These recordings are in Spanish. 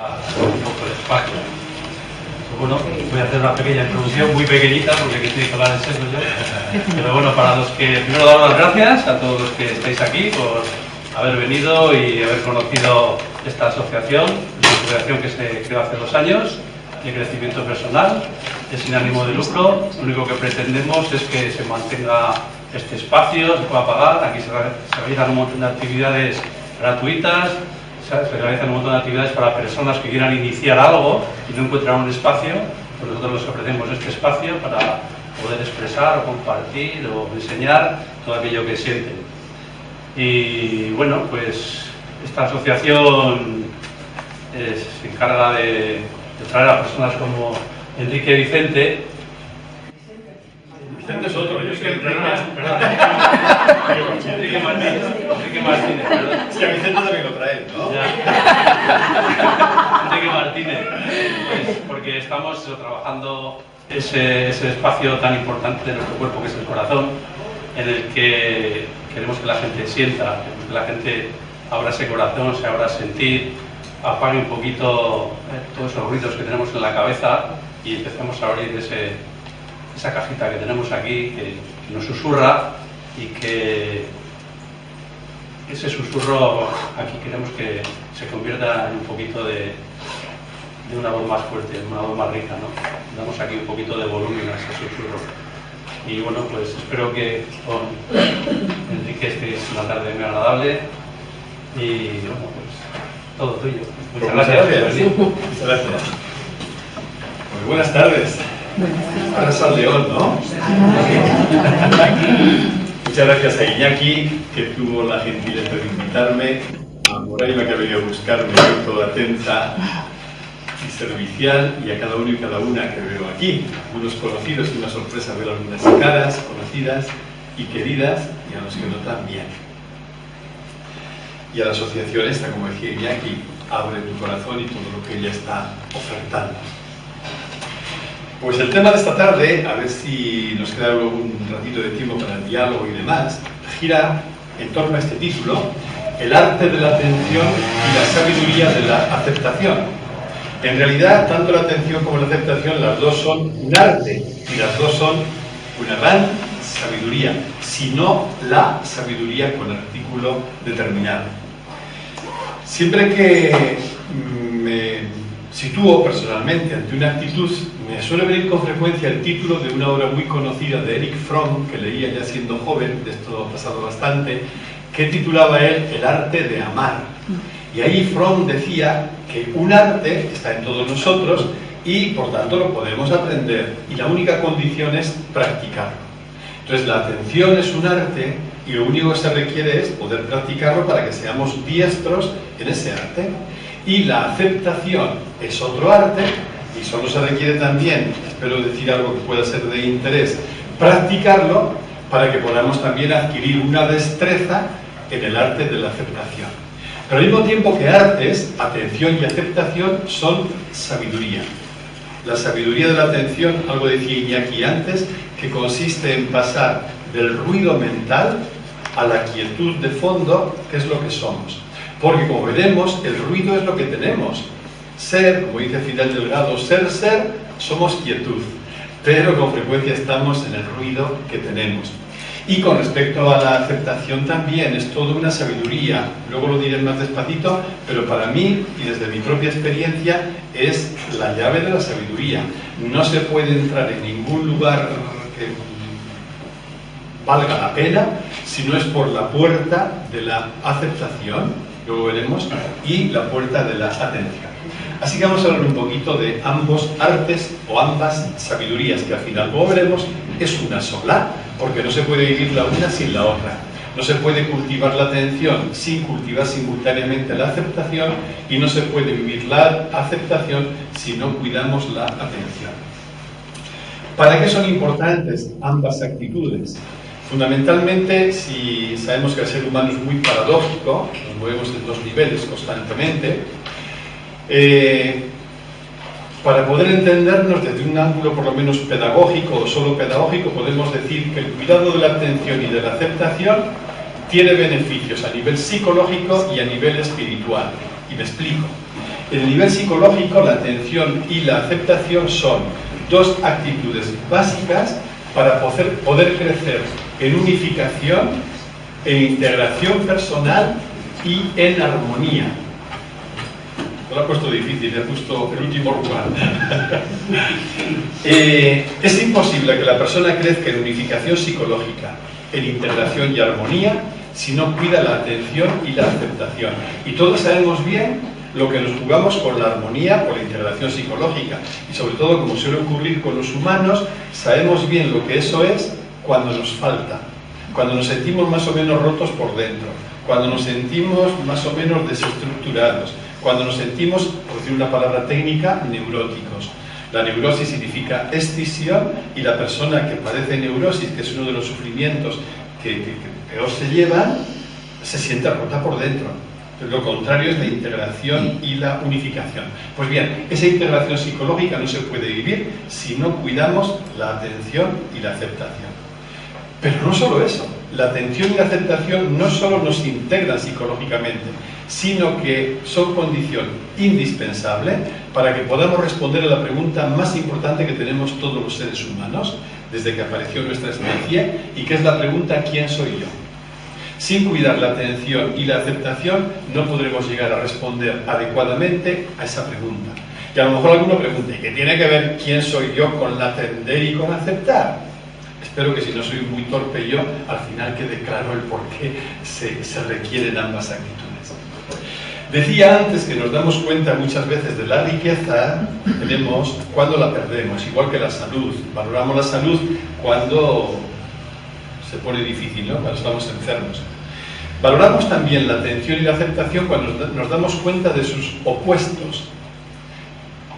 Un poco el espacio. Bueno, voy a hacer una pequeña introducción, muy pequeñita, porque aquí estoy que hablar en serio yo. Pero bueno, para los que, primero dar las gracias a todos los que estáis aquí por haber venido y haber conocido esta asociación, una asociación que se creó hace 2 años, de crecimiento personal, es sin ánimo de lucro. Lo único que pretendemos es que se mantenga este espacio, se pueda pagar. Aquí se realizan un montón de actividades gratuitas. Se realizan un montón de actividades para personas que quieran iniciar algo y no encuentran un espacio, pues nosotros les ofrecemos este espacio para poder expresar o compartir o enseñar todo aquello que sienten. Y bueno, pues esta asociación se encarga de traer a personas como Enrique Vicente. Vicente es otro, yo soy Enrique Martínez, perdón. Es que a Vicente también lo trae, ¿no? Enrique Martínez, pues porque estamos trabajando ese espacio tan importante de nuestro cuerpo que es el corazón, en el que queremos que la gente sienta, que la gente abra ese corazón, se abra a sentir, apague un poquito todos esos ruidos que tenemos en la cabeza y empecemos a abrir esa cajita que tenemos aquí, que nos susurra, y que ese susurro aquí queremos que se convierta en un poquito de una voz más fuerte, una voz más rica, ¿no? Damos aquí un poquito de volumen a ese susurro. Y bueno, pues espero que con Enrique estéis una tarde muy agradable y bueno, pues todo tuyo. Muchas gracias. Muchas gracias. Muy buenas tardes. Ahora es al León, ¿no? Muchas gracias a Iñaki, que tuvo la gentileza de invitarme, a Moraima, que ha venido a buscarme, toda atenta y servicial, y a cada uno y cada una que veo aquí. Algunos conocidos, y una sorpresa ver algunas caras conocidas y queridas, y a los que no también. Y a la asociación esta, como decía Iñaki, abre tu corazón y todo lo que ella está ofertando. Pues el tema de esta tarde, a ver si nos queda luego un ratito de tiempo para el diálogo y demás, gira en torno a este título: el arte de la atención y la sabiduría de la aceptación. En realidad, tanto la atención como la aceptación, las dos son un arte y las dos son una gran sabiduría, si no la sabiduría con artículo determinado. Siempre que me sitúo personalmente ante una actitud, me suele venir con frecuencia el título de una obra muy conocida de Erich Fromm, que leía ya siendo joven, de esto ha pasado bastante, que titulaba él El arte de amar. Y ahí Fromm decía que un arte está en todos nosotros y por tanto lo podemos aprender, y la única condición es practicarlo. Entonces la atención es un arte y lo único que se requiere es poder practicarlo para que seamos diestros en ese arte. Y la aceptación es otro arte y solo se requiere también, espero decir algo que pueda ser de interés, practicarlo para que podamos también adquirir una destreza en el arte de la aceptación. Pero al mismo tiempo que artes, atención y aceptación son sabiduría. La sabiduría de la atención, algo decía Iñaki antes, que consiste en pasar del ruido mental a la quietud de fondo, que es lo que somos. Porque como veremos, el ruido es lo que tenemos. Ser, como dice Fidel Delgado, ser, somos quietud. Pero con frecuencia estamos en el ruido que tenemos. Y con respecto a la aceptación también, es toda una sabiduría. Luego lo diré más despacito, pero para mí, y desde mi propia experiencia, es la llave de la sabiduría. No se puede entrar en ningún lugar que valga la pena si no es por la puerta de la aceptación, luego veremos, y la puerta de la atención. Así que vamos a hablar un poquito de ambos artes o ambas sabidurías, que al final, como veremos, es una sola, porque no se puede vivir la una sin la otra. No se puede cultivar la atención sin cultivar simultáneamente la aceptación, y no se puede vivir la aceptación si no cuidamos la atención. ¿Para qué son importantes ambas actitudes? Fundamentalmente, si sabemos que el ser humano es muy paradójico, nos movemos en 2 niveles constantemente, para poder entendernos desde un ángulo por lo menos pedagógico o solo pedagógico, podemos decir que el cuidado de la atención y de la aceptación tiene beneficios a nivel psicológico y a nivel espiritual. Y me explico. En el nivel psicológico, la atención y la aceptación son dos actitudes básicas para poder crecer en unificación, en integración personal y en armonía. No lo he puesto difícil, he puesto el último lugar. Es imposible que la persona crezca en unificación psicológica, en integración y armonía, si no cuida la atención y la aceptación. Y todos sabemos bien lo que nos jugamos con la armonía o la integración psicológica. Y sobre todo, como suele ocurrir con los humanos, sabemos bien lo que eso es cuando nos falta, cuando nos sentimos más o menos rotos por dentro, cuando nos sentimos más o menos desestructurados, cuando nos sentimos, por decir una palabra técnica, neuróticos. La neurosis significa escisión y la persona que padece neurosis, que es uno de los sufrimientos que peor se llevan, se siente rota por dentro. Lo contrario es la integración y la unificación. Pues bien, esa integración psicológica no se puede vivir si no cuidamos la atención y la aceptación. Pero no solo eso, la atención y la aceptación no solo nos integran psicológicamente, sino que son condición indispensable para que podamos responder a la pregunta más importante que tenemos todos los seres humanos desde que apareció nuestra especie, y que es la pregunta ¿quién soy yo? Sin cuidar la atención y la aceptación no podremos llegar a responder adecuadamente a esa pregunta. Y a lo mejor alguno pregunta, ¿y qué tiene que ver quién soy yo con la atender y con aceptar? Espero que si no soy muy torpe yo, al final quede claro el por qué se requieren ambas actitudes. Decía antes que nos damos cuenta muchas veces de la riqueza tenemos cuando la perdemos, igual que la salud. Valoramos la salud cuando se pone difícil, ¿no? Cuando estamos enfermos. Valoramos también la atención y la aceptación cuando nos damos cuenta de sus opuestos.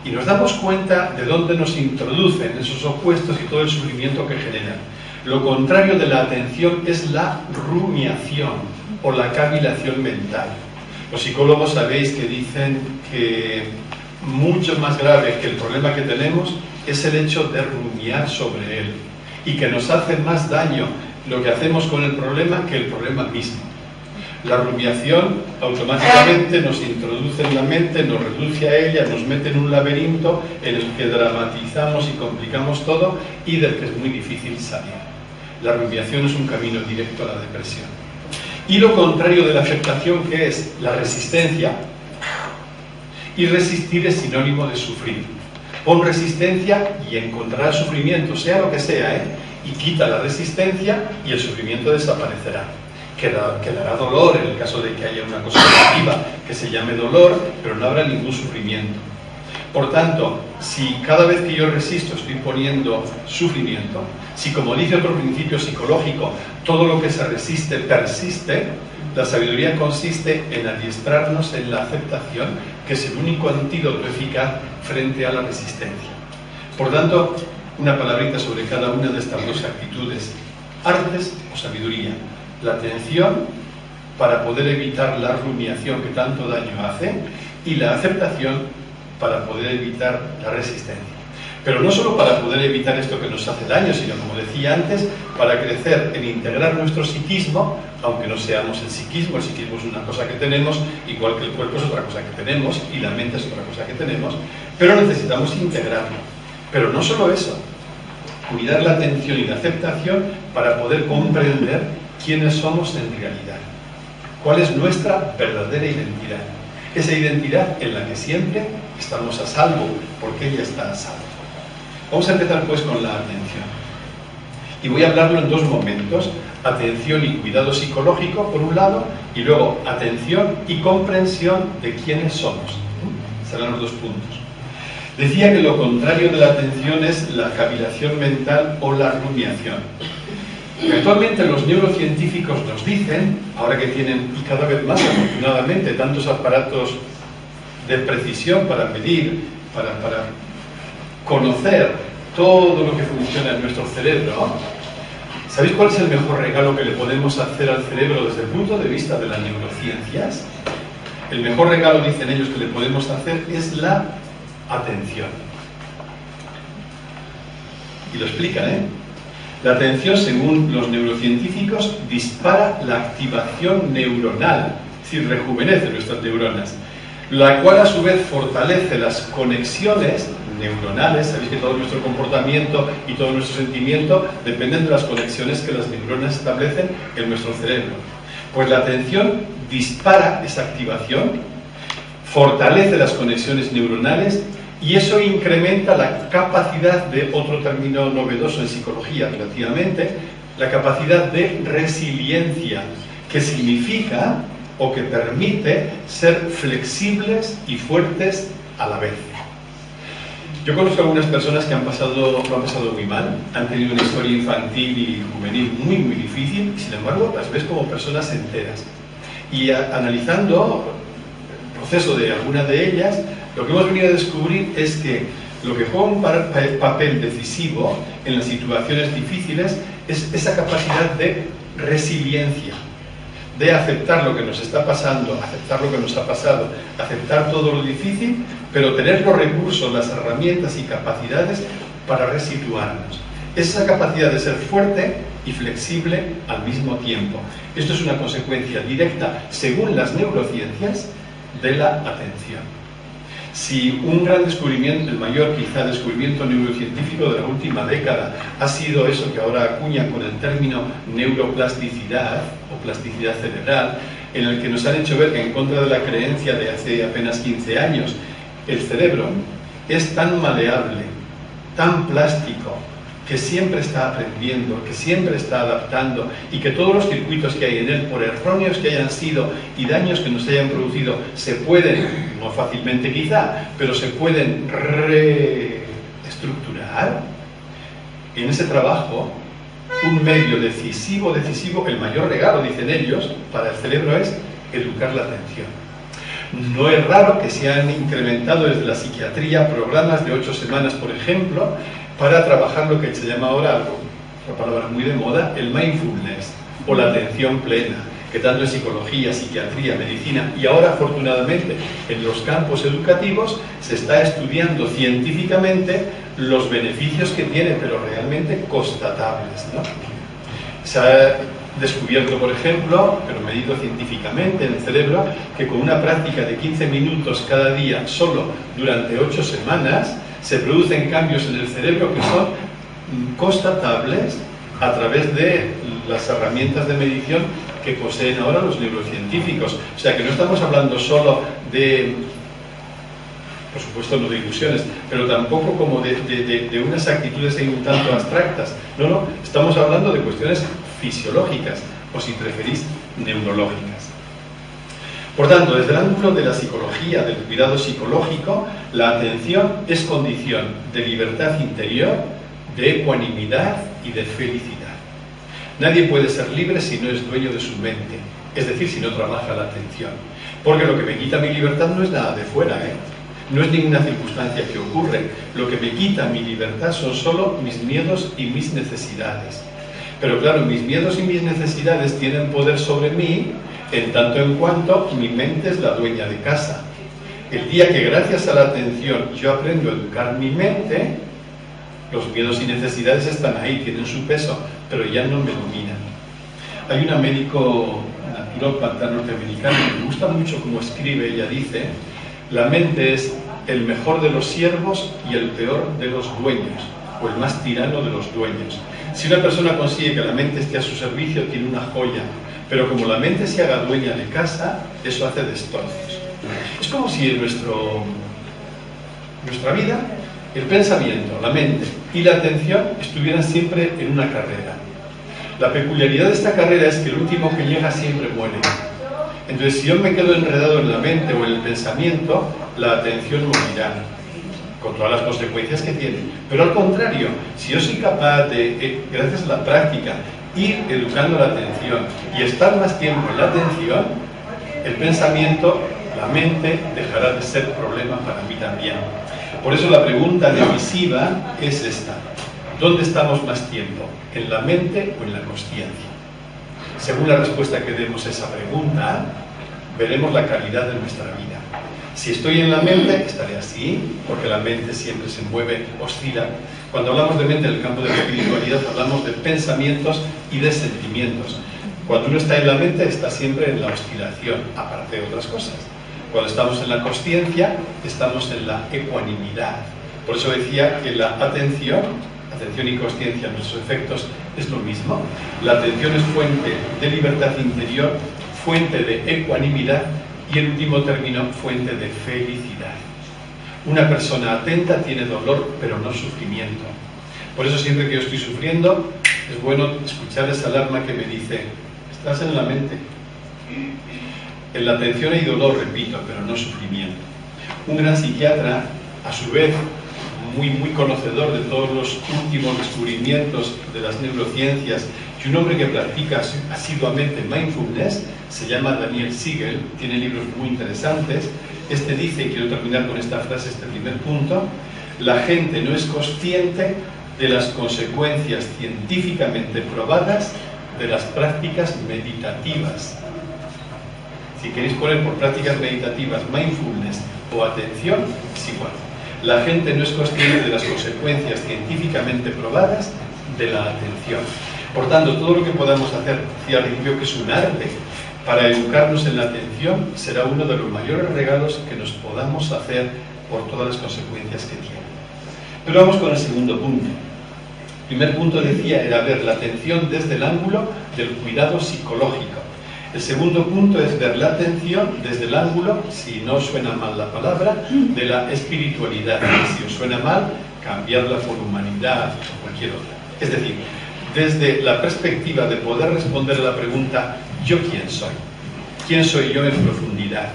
Y nos damos cuenta de dónde nos introducen esos opuestos y todo el sufrimiento que generan. Lo contrario de la atención es la rumiación o la cavilación mental. Los psicólogos sabéis que dicen que mucho más grave que el problema que tenemos es el hecho de rumiar sobre él, y que nos hace más daño lo que hacemos con el problema que el problema mismo. La rumiación automáticamente nos introduce en la mente, nos reduce a ella, nos mete en un laberinto en el que dramatizamos y complicamos todo y del que es muy difícil salir. La rumiación es un camino directo a la depresión. Y lo contrario de la aceptación, que es la resistencia. Y resistir es sinónimo de sufrir. Pon resistencia y encontrarás sufrimiento, sea lo que sea, y quita la resistencia y el sufrimiento desaparecerá. Quedará dolor en el caso de que haya una cosa negativa que se llame dolor, pero no habrá ningún sufrimiento. Por tanto, si cada vez que yo resisto estoy poniendo sufrimiento, si, como dice otro principio psicológico, todo lo que se resiste persiste, la sabiduría consiste en adiestrarnos en la aceptación, que es el único antídoto eficaz frente a la resistencia. Por tanto, una palabrita sobre cada una de estas dos actitudes: artes o sabiduría. La atención para poder evitar la rumiación que tanto daño hace, y la aceptación para poder evitar la resistencia. Pero no solo para poder evitar esto que nos hace daño, sino, como decía antes, para crecer en integrar nuestro psiquismo, aunque no seamos el psiquismo es una cosa que tenemos, igual que el cuerpo es otra cosa que tenemos, y la mente es otra cosa que tenemos, pero necesitamos integrarlo. Pero no solo eso, cuidar la atención y la aceptación para poder comprender quiénes somos en realidad, cuál es nuestra verdadera identidad, esa identidad en la que siempre estamos a salvo, porque ella está a salvo. Vamos a empezar pues con la atención. Y voy a hablarlo en dos momentos: atención y cuidado psicológico, por un lado, y luego atención y comprensión de quiénes somos. Serán los dos puntos. Decía que lo contrario de la atención es la cavilación mental o la rumiación. Actualmente los neurocientíficos nos dicen, ahora que tienen, y cada vez más afortunadamente, tantos aparatos de precisión para medir, para conocer todo lo que funciona en nuestro cerebro, ¿sabéis cuál es el mejor regalo que le podemos hacer al cerebro desde el punto de vista de las neurociencias? El mejor regalo, dicen ellos, que le podemos hacer es la atención. Y lo explican, La atención, según los neurocientíficos, dispara la activación neuronal, es decir, rejuvenece nuestras neuronas. la cual a su vez fortalece las conexiones neuronales. Sabéis que todo nuestro comportamiento y todo nuestro sentimiento dependen de las conexiones que las neuronas establecen en nuestro cerebro. Pues la atención dispara esa activación, fortalece las conexiones neuronales y eso incrementa la capacidad de, otro término novedoso en psicología relativamente, la capacidad de resiliencia, que significa o que permite ser flexibles y fuertes a la vez. Yo conozco algunas personas que lo han pasado muy mal, han tenido una historia infantil y juvenil muy difícil, y sin embargo las ves como personas enteras. Y analizando el proceso de alguna de ellas, lo que hemos venido a descubrir es que lo que juega un papel decisivo en las situaciones difíciles es esa capacidad de resiliencia, de aceptar lo que nos está pasando, aceptar lo que nos ha pasado, aceptar todo lo difícil, pero tener los recursos, las herramientas y capacidades para resituarnos. Esa capacidad de ser fuerte y flexible al mismo tiempo. Esto es una consecuencia directa, según las neurociencias, de la atención. Si un gran descubrimiento, el mayor quizá descubrimiento neurocientífico de la última década, ha sido eso que ahora acuñan con el término neuroplasticidad o plasticidad cerebral, en el que nos han hecho ver que, en contra de la creencia de hace apenas 15 años, el cerebro es tan maleable, tan plástico, que siempre está aprendiendo, que siempre está adaptando, y que todos los circuitos que hay en él, por erróneos que hayan sido y daños que nos hayan producido, se pueden, no fácilmente quizá, pero se pueden reestructurar. En ese trabajo, un medio decisivo, el mayor regalo, dicen ellos, para el cerebro es educar la atención. No es raro que se han incrementado desde la psiquiatría programas de 8 semanas, por ejemplo, para trabajar lo que se llama ahora, una palabra muy de moda, el mindfulness o la atención plena, que tanto en psicología, psiquiatría, medicina y ahora afortunadamente en los campos educativos se está estudiando científicamente los beneficios que tiene, pero realmente constatables, ¿no? Se ha descubierto, por ejemplo, pero medido científicamente en el cerebro, que con una práctica de 15 minutos cada día solo durante 8 semanas se producen cambios en el cerebro que son constatables a través de las herramientas de medición que poseen ahora los neurocientíficos. O sea que no estamos hablando solo de, por supuesto no de ilusiones, pero tampoco como de unas actitudes un tanto abstractas. No, estamos hablando de cuestiones fisiológicas, o si preferís, neurológicas. Por tanto, desde el ángulo de la psicología, del cuidado psicológico, la atención es condición de libertad interior, de ecuanimidad y de felicidad. Nadie puede ser libre si no es dueño de su mente, es decir, si no trabaja la atención. Porque lo que me quita mi libertad no es nada de fuera, no es ninguna circunstancia que ocurre. Lo que me quita mi libertad son solo mis miedos y mis necesidades. Pero claro, mis miedos y mis necesidades tienen poder sobre mí en tanto en cuanto mi mente es la dueña de casa. El día que gracias a la atención yo aprendo a educar mi mente, los miedos y necesidades están ahí, tienen su peso, pero ya no me dominan. Hay una médico naturópata norteamericana que me gusta mucho cómo escribe. Ella dice: la mente es el mejor de los siervos y el peor de los dueños, o el más tirano de los dueños. Si una persona consigue que la mente esté a su servicio, tiene una joya, pero como la mente se haga dueña de casa, eso hace destrozos. Es como si en nuestra vida el pensamiento, la mente y la atención estuvieran siempre en una carrera. La peculiaridad de esta carrera es que el último que llega siempre muere. Entonces, si yo me quedo enredado en la mente o en el pensamiento, la atención morirá, con todas las consecuencias que tiene. Pero al contrario, si yo soy capaz de, gracias a la práctica, ir educando la atención y estar más tiempo en la atención, el pensamiento, la mente, dejará de ser problema para mí también. Por eso la pregunta decisiva es esta: ¿dónde estamos más tiempo? ¿En la mente o en la consciencia? Según la respuesta que demos a esa pregunta, veremos la calidad de nuestra vida. Si estoy en la mente, estaré así, porque la mente siempre se mueve, oscila. Cuando hablamos de mente en el campo de la espiritualidad, hablamos de pensamientos y de sentimientos. Cuando uno está en la mente, está siempre en la oscilación, aparte de otras cosas. Cuando estamos en la consciencia, estamos en la ecuanimidad. Por eso decía que la atención y consciencia en nuestros efectos es lo mismo. La atención es fuente de libertad interior, fuente de ecuanimidad y, en último término, fuente de felicidad. Una persona atenta tiene dolor, pero no sufrimiento. Por eso siempre que yo estoy sufriendo, es bueno escuchar esa alarma que me dice: estás en la mente. En la atención hay dolor, repito, pero no sufrimiento. Un gran psiquiatra, a su vez, muy conocedor de todos los últimos descubrimientos de las neurociencias y un hombre que practica asiduamente mindfulness, se llama Daniel Siegel, tiene libros muy interesantes. Este dice, y quiero terminar con esta frase, este primer punto: la gente no es consciente de las consecuencias científicamente probadas de las prácticas meditativas. Si queréis poner por prácticas meditativas mindfulness o atención, es igual. La gente no es consciente de las consecuencias científicamente probadas de la atención. Por tanto, todo lo que podamos hacer, decía al principio que es un arte, para educarnos en la atención, será uno de los mayores regalos que nos podamos hacer por todas las consecuencias que tiene. Pero vamos con el segundo punto. El primer punto, decía, era ver la atención desde el ángulo del cuidado psicológico. El segundo punto es ver la atención desde el ángulo, si no suena mal la palabra, de la espiritualidad. Si os suena mal, cambiarla por humanidad o cualquier otra. Es decir, desde la perspectiva de poder responder a la pregunta: ¿yo quién soy? ¿Quién soy yo en profundidad?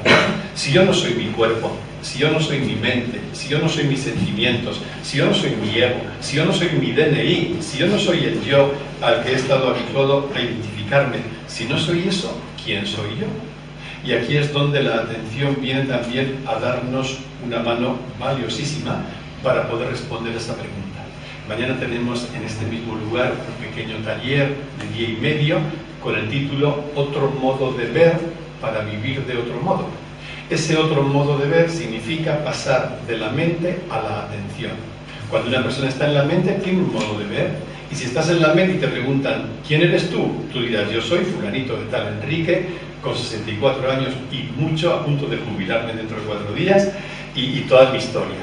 Si yo no soy mi cuerpo, si yo no soy mi mente, si yo no soy mis sentimientos, si yo no soy mi ego, si yo no soy mi DNI, si yo no soy el yo al que he estado habituado a identificarme, si no soy eso, ¿quién soy yo? Y aquí es donde la atención viene también a darnos una mano valiosísima para poder responder a esa pregunta. Mañana tenemos en este mismo lugar un pequeño taller de día y medio con el título Otro modo de ver para vivir de otro modo. Ese otro modo de ver significa pasar de la mente a la atención. Cuando una persona está en la mente, tiene un modo de ver. Y si estás en la mente y te preguntan: ¿quién eres tú? Tú dirás: yo soy fulanito de tal Enrique, con 64 años y mucho, a punto de jubilarme dentro de 4 días, y toda mi historia.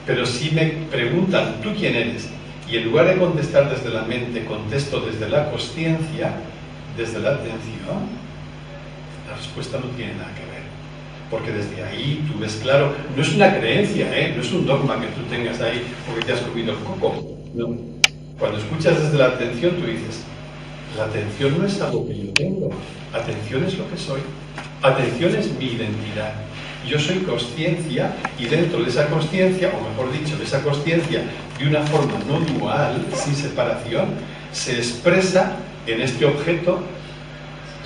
Pero si me preguntan: ¿tú quién eres? Y en lugar de contestar desde la mente, contesto desde la consciencia, desde la atención, la respuesta no tiene nada que ver. Porque desde ahí tú ves claro, no es una creencia, no es un dogma que tú tengas ahí porque te has comido el coco. No. Cuando escuchas desde la atención, tú dices: la atención no es algo que yo tengo, atención es lo que soy, atención es mi identidad. Yo soy consciencia, y dentro de esa consciencia, o mejor dicho, de esa consciencia de una forma no dual, sin separación, se expresa en este objeto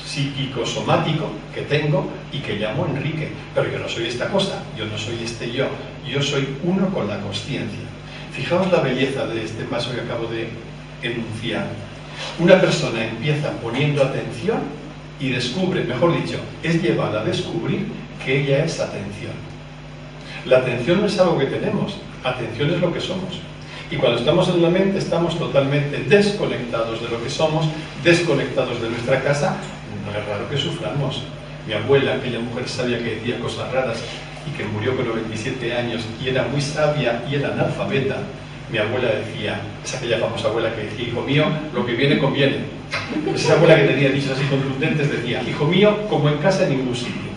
psíquico-somático que tengo y que llamo Enrique. Pero yo no soy esta cosa, yo no soy este yo soy uno con la consciencia. Fijaos la belleza de este paso que acabo de enunciar. Una persona empieza poniendo atención y descubre, mejor dicho, es llevada a descubrir que ella es atención. La atención no es algo que tenemos, atención es lo que somos. Y cuando estamos en la mente estamos totalmente desconectados de lo que somos, desconectados de nuestra casa. No es raro que suframos. Mi abuela, aquella mujer sabia que decía cosas raras y que murió con 97 años y era muy sabia y era analfabeta, mi abuela decía, es aquella famosa abuela que decía: hijo mío, lo que viene conviene. Pues esa abuela que tenía dichos así contundentes decía: hijo mío, como en casa en ningún sitio.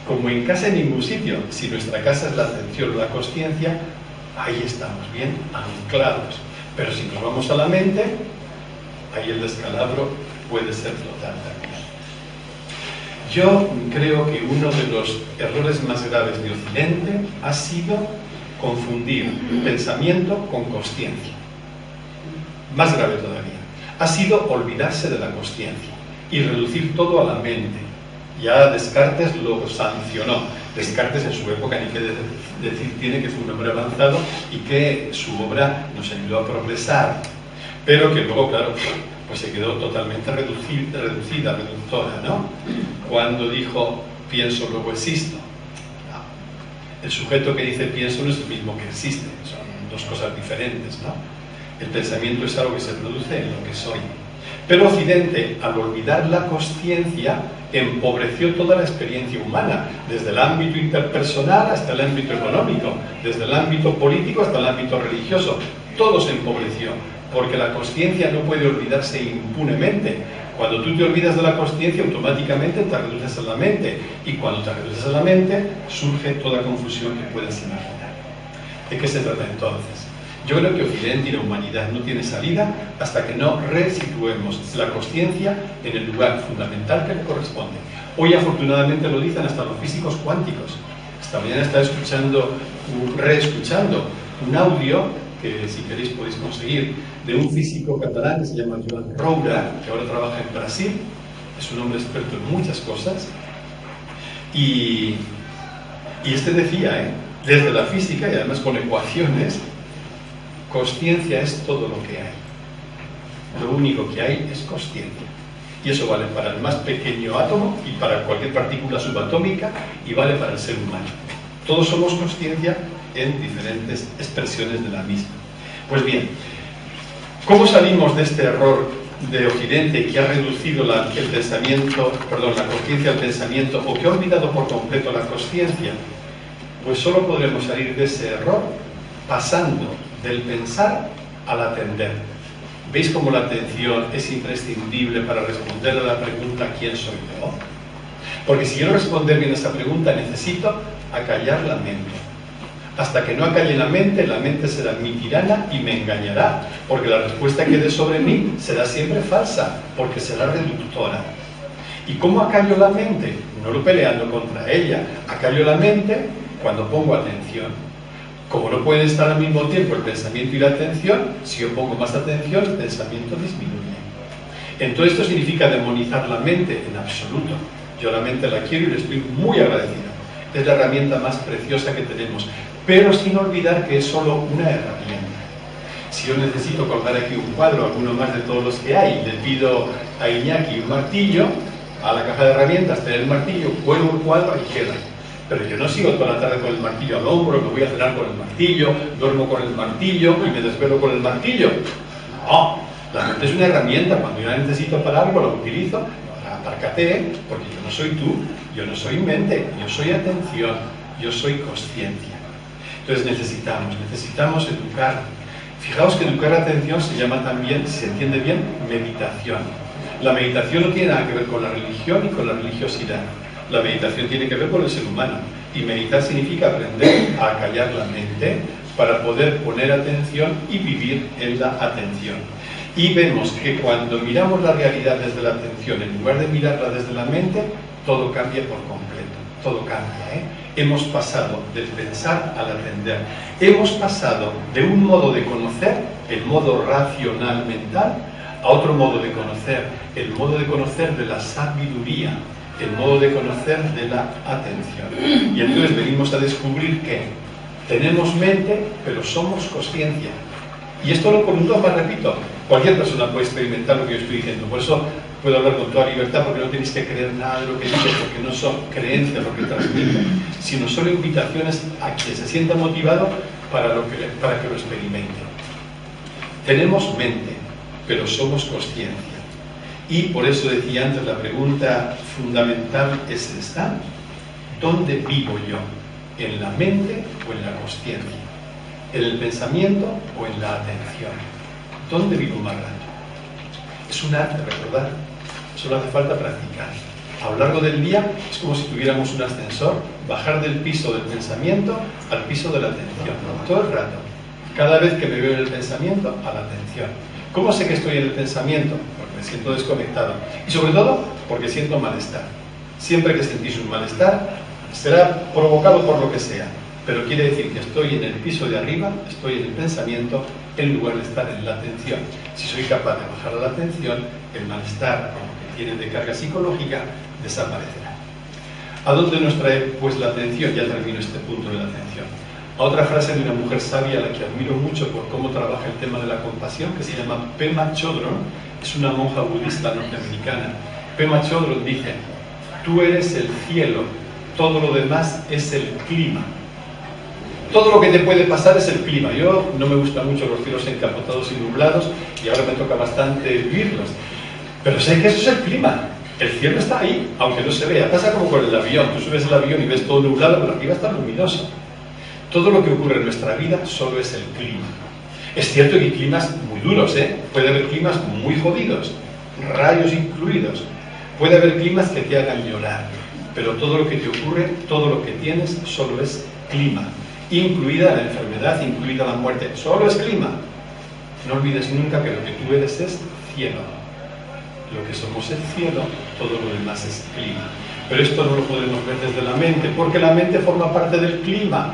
Como en casa en ningún sitio. Si nuestra casa es la atención o la consciencia, ahí estamos bien anclados. Pero si nos vamos a la mente, ahí el descalabro puede ser total también. Yo creo que uno de los errores más graves de Occidente ha sido confundir pensamiento con consciencia. Más grave todavía, ha sido olvidarse de la consciencia y reducir todo a la mente. Ya Descartes lo sancionó. Descartes en su época, ni que decir tiene, que fue un hombre avanzado y que su obra nos ayudó a progresar, pero que luego, claro, pues se quedó totalmente reducida, reductora, ¿no? Cuando dijo: pienso, luego existo. El sujeto que dice pienso no es el mismo que existe, son dos cosas diferentes, ¿no? El pensamiento es algo que se produce en lo que soy. Pero Occidente, al olvidar la consciencia, empobreció toda la experiencia humana, desde el ámbito interpersonal hasta el ámbito económico, desde el ámbito político hasta el ámbito religioso. Todo se empobreció, porque la consciencia no puede olvidarse impunemente. Cuando tú te olvidas de la consciencia, automáticamente te reduces a la mente, y cuando te reduces a la mente, surge toda confusión que puedas imaginar. ¿De qué se trata entonces? Yo creo que Occidente y la humanidad no tiene salida hasta que no resituemos la consciencia en el lugar fundamental que le corresponde. Hoy afortunadamente lo dicen hasta los físicos cuánticos. Esta mañana estaba reescuchando un audio que si queréis podéis conseguir, de un físico catalán que se llama Joan Roura, que ahora trabaja en Brasil. Es un hombre experto en muchas cosas. Y este decía, desde la física y además con ecuaciones, consciencia es todo lo que hay. Lo único que hay es consciencia. Y eso vale para el más pequeño átomo y para cualquier partícula subatómica y vale para el ser humano. Todos somos consciencia en diferentes expresiones de la misma. Pues bien, ¿cómo salimos de este error de Occidente que ha reducido la consciencia al pensamiento o que ha olvidado por completo la consciencia? Pues solo podremos salir de ese error pasando del pensar al atender. ¿Veis cómo la atención es imprescindible para responder a la pregunta ¿quién soy yo? Porque si quiero responder bien a esta pregunta necesito acallar la mente. Hasta que no acalle la mente será mi tirana y me engañará, porque la respuesta que dé sobre mí será siempre falsa, porque será reductora. ¿Y cómo acallo la mente? No lo peleando contra ella. Acallo la mente cuando pongo atención. Como no pueden estar al mismo tiempo el pensamiento y la atención, si yo pongo más atención, el pensamiento disminuye. Entonces esto significa demonizar la mente en absoluto. Yo la mente la quiero y le estoy muy agradecida. Es la herramienta más preciosa que tenemos, pero sin olvidar que es solo una herramienta. Si yo necesito colgar aquí un cuadro, alguno más de todos los que hay, le pido a Iñaki un martillo, a la caja de herramientas, tener el martillo, cuelgo el cuadro y queda. Pero yo no sigo toda la tarde con el martillo al hombro, me voy a cenar con el martillo, duermo con el martillo y me desvelo con el martillo. No, la mente es una herramienta, cuando yo la necesito para algo la utilizo, apárcate, porque yo no soy tú, yo no soy mente, yo soy atención, yo soy consciencia. Entonces necesitamos educar. Fijaos que educar la atención se llama también, si se entiende bien, meditación. La meditación no tiene nada que ver con la religión ni con la religiosidad. La meditación tiene que ver con el ser humano. Y meditar significa aprender a acallar la mente para poder poner atención y vivir en la atención. Y vemos que cuando miramos la realidad desde la atención, en lugar de mirarla desde la mente, todo cambia por completo. Todo cambia, Hemos pasado del pensar al atender. Hemos pasado de un modo de conocer, el modo racional mental, a otro modo de conocer, el modo de conocer de la sabiduría, el modo de conocer de la atención. Y entonces venimos a descubrir que tenemos mente, pero somos consciencia. Y esto no por un dogma, repito, cualquier persona puede experimentar lo que yo estoy diciendo. Por eso puedo hablar con toda libertad, porque no tenéis que creer nada de lo que digo, porque no son creencias lo que transmito, sino solo invitaciones a quien se sienta motivado para que lo experimente. Tenemos mente, pero somos consciencia. Y por eso decía antes, la pregunta fundamental es esta: ¿dónde vivo yo? ¿En la mente o en la consciencia? ¿En el pensamiento o en la atención? ¿Dónde vivo más rato? Es un arte, recordar. Solo hace falta practicar. A lo largo del día es como si tuviéramos un ascensor, bajar del piso del pensamiento al piso de la atención. Todo el rato. Cada vez que me veo en el pensamiento, a la atención. ¿Cómo sé que estoy en el pensamiento? Porque me siento desconectado. Y sobre todo, porque siento malestar. Siempre que sentís un malestar, será provocado por lo que sea. Pero quiere decir que estoy en el piso de arriba, estoy en el pensamiento, en lugar de estar en la atención. Si soy capaz de bajar a la atención, el malestar, como que tiene de carga psicológica, desaparecerá. ¿A dónde nos trae pues la atención? Ya termino este punto de la atención. A otra frase de una mujer sabia a la que admiro mucho por cómo trabaja el tema de la compasión, que se llama Pema Chodron, es una monja budista norteamericana. Pema Chodron dice: tú eres el cielo, todo lo demás es el clima. todo lo que te puede pasar es el clima. Yo no me gustan mucho los cielos encapotados y nublados y ahora me toca bastante vivirlos. Pero sé que eso es el clima. El cielo está ahí, aunque no se vea. Pasa como con el avión. Tú subes el avión y ves todo nublado, pero arriba está luminoso. Todo lo que ocurre en nuestra vida solo es el clima. Es cierto que hay climas muy duros, ¿eh? Puede haber climas muy jodidos, rayos incluidos. Puede haber climas que te hagan llorar. Pero todo lo que te ocurre, todo lo que tienes, solo es clima. Incluida la enfermedad, incluida la muerte. Solo es clima. No olvides nunca que lo que tú eres es cielo. Lo que somos es cielo, todo lo demás es clima. Pero esto no lo podemos ver desde la mente, porque la mente forma parte del clima.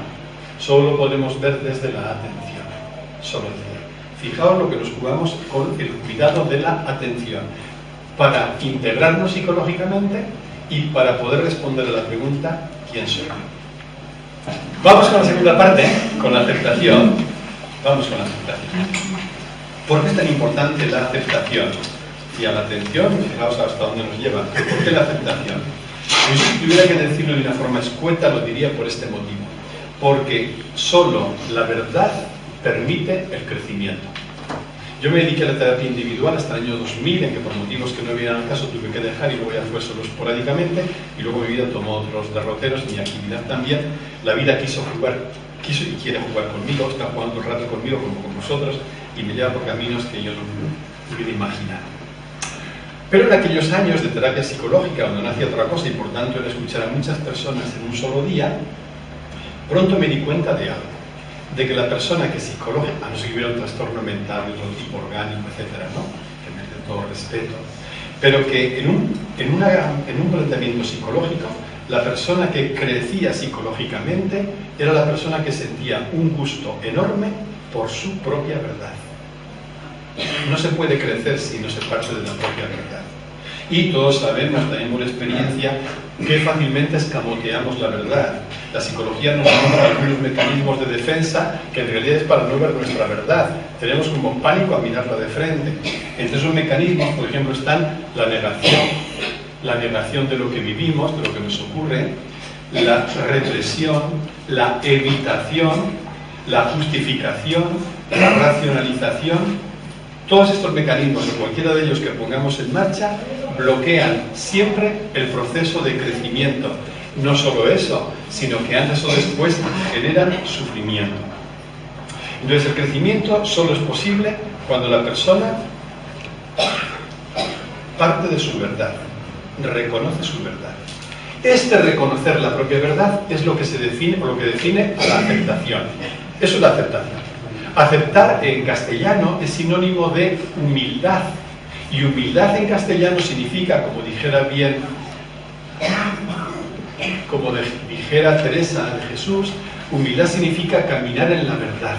Solo lo podemos ver desde la atención. Solo el cielo. Fijaos lo que nos jugamos con el cuidado de la atención. Para integrarnos psicológicamente y para poder responder a la pregunta, ¿quién soy? Vamos con la segunda parte, con la aceptación. Vamos con la aceptación. ¿Por qué es tan importante la aceptación? Y a la atención, fijaos hasta dónde nos lleva. ¿Por qué la aceptación? Pues si tuviera que decirlo de una forma escueta, lo diría por este motivo. Porque solo la verdad permite el crecimiento. Yo me dediqué a la terapia individual hasta el año 2000, en que por motivos que no vinieron al caso tuve que dejar y luego ya fue solo esporádicamente, y luego mi vida tomó otros derroteros, mi actividad también. La vida quiso y quiere jugar conmigo, está jugando un rato conmigo como con vosotros, y me lleva por caminos que yo no pudiera imaginar. Pero en aquellos años de terapia psicológica, donde no hacía otra cosa y por tanto era escuchar a muchas personas en un solo día, pronto me di cuenta de algo. De que la persona que es psicóloga, a no ser que hubiera un trastorno mental de otro tipo orgánico, etcétera, ¿no? Que merece todo respeto, pero que en un planteamiento psicológico, la persona que crecía psicológicamente era la persona que sentía un gusto enorme por su propia verdad. No se puede crecer si no se parte de la propia verdad. Y todos sabemos, también por experiencia, que fácilmente escamoteamos la verdad. La psicología nos da algunos mecanismos de defensa que en realidad es para no ver nuestra verdad. Tenemos como pánico a mirarla de frente. Entre esos mecanismos, por ejemplo, están la negación de lo que vivimos, de lo que nos ocurre, la represión, la evitación, la justificación, la racionalización. Todos estos mecanismos, o cualquiera de ellos que pongamos en marcha, bloquean siempre el proceso de crecimiento. No solo eso, sino que antes o después generan sufrimiento. Entonces el crecimiento solo es posible cuando la persona parte de su verdad, reconoce su verdad. Este reconocer la propia verdad es lo que se define, o lo que define la aceptación. Eso es la aceptación. Aceptar en castellano es sinónimo de humildad. Y humildad en castellano significa, como dijera Teresa de Jesús, humildad significa caminar en la verdad.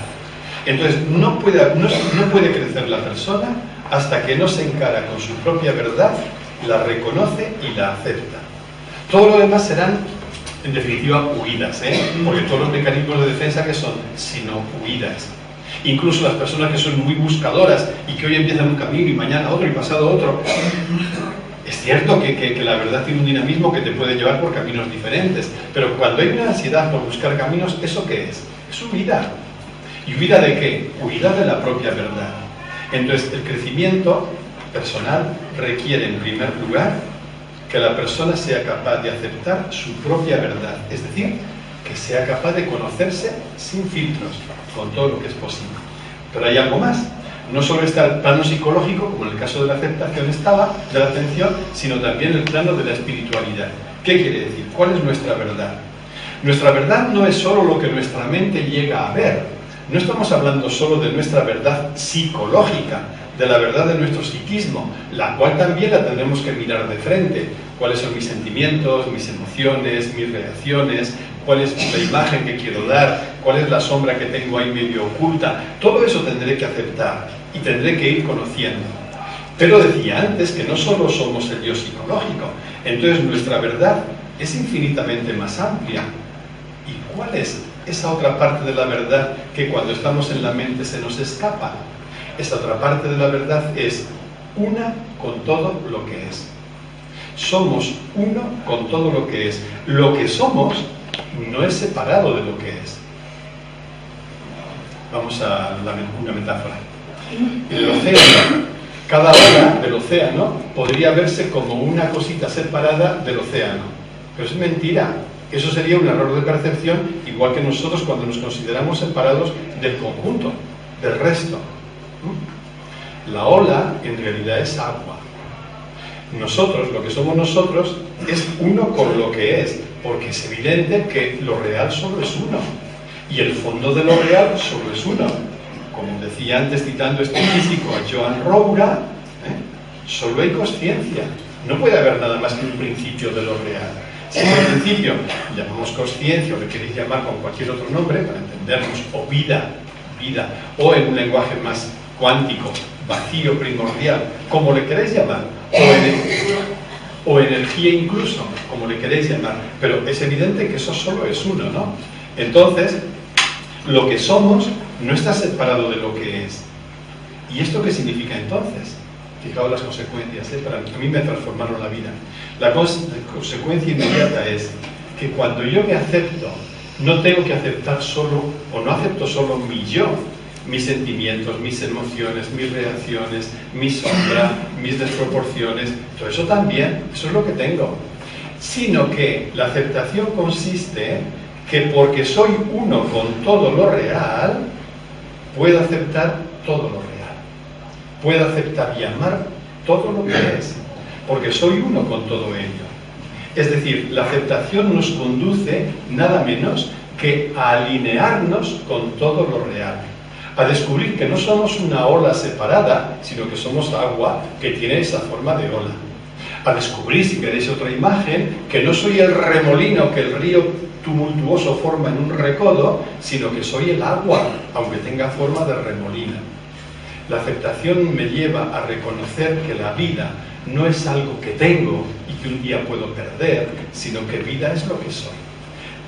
Entonces no puede crecer la persona hasta que no se encara con su propia verdad, la reconoce y la acepta. Todo lo demás serán, en definitiva, huidas, porque todos los mecanismos de defensa que son, sino huidas. Incluso las personas que son muy buscadoras y que hoy empiezan un camino y mañana otro y pasado otro. Es cierto que la verdad tiene un dinamismo que te puede llevar por caminos diferentes, pero cuando hay una ansiedad por buscar caminos, ¿eso qué es? Es huida. ¿Y huida de qué? Huida de la propia verdad. Entonces, el crecimiento personal requiere, en primer lugar, que la persona sea capaz de aceptar su propia verdad, es decir, que sea capaz de conocerse sin filtros, con todo lo que es posible. Pero hay algo más. No solo está el plano psicológico, como en el caso de la aceptación estaba, de la atención, sino también el plano de la espiritualidad. ¿Qué quiere decir? ¿Cuál es nuestra verdad? Nuestra verdad no es solo lo que nuestra mente llega a ver. No estamos hablando solo de nuestra verdad psicológica, de la verdad de nuestro psiquismo, la cual también la tendremos que mirar de frente. ¿Cuáles son mis sentimientos, mis emociones, mis reacciones? ¿Cuál es la imagen que quiero dar? ¿Cuál es la sombra que tengo ahí medio oculta? Todo eso tendré que aceptar y tendré que ir conociendo. Pero decía antes que no solo somos el yo psicológico, entonces nuestra verdad es infinitamente más amplia. ¿Y cuál es esa otra parte de la verdad que cuando estamos en la mente se nos escapa? Esa otra parte de la verdad es una con todo lo que es. Somos uno con todo lo que es. Lo que somos no es separado de lo que es. Vamos a una metáfora. En el océano, cada ola del océano podría verse como una cosita separada del océano. Pero es mentira. Eso sería un error de percepción, igual que nosotros cuando nos consideramos separados del conjunto, del resto. La ola en realidad es agua. Nosotros, lo que somos nosotros, es uno con lo que es, porque es evidente que lo real solo es uno. Y el fondo de lo real solo es uno. Como decía antes, citando este físico a Joan Roura, solo hay consciencia. No puede haber nada más que un principio de lo real. Si al principio llamamos consciencia, o le queréis llamar con cualquier otro nombre, para entendernos, o vida, o en un lenguaje más cuántico, vacío primordial, como le queréis llamar, o energía incluso, como le queréis llamar, pero es evidente que eso solo es uno, ¿no? Entonces, lo que somos no está separado de lo que es. ¿Y esto qué significa entonces? Fijaos las consecuencias, a mí me transformaron la vida. La consecuencia inmediata es que cuando yo me acepto, no tengo que aceptar solo, o no acepto solo mi yo, mis sentimientos, mis emociones, mis reacciones, mi sombra, mis desproporciones, todo eso también, eso es lo que tengo. Sino que la aceptación consiste que porque soy uno con todo lo real, puedo aceptar todo lo real. Puedo aceptar y amar todo lo que es, porque soy uno con todo ello. Es decir, la aceptación nos conduce nada menos que a alinearnos con todo lo real, a descubrir que no somos una ola separada, sino que somos agua que tiene esa forma de ola. A descubrir, si queréis otra imagen, que no soy el remolino que el río tumultuoso forma en un recodo, sino que soy el agua, aunque tenga forma de remolino. La aceptación me lleva a reconocer que la vida no es algo que tengo y que un día puedo perder, sino que vida es lo que soy.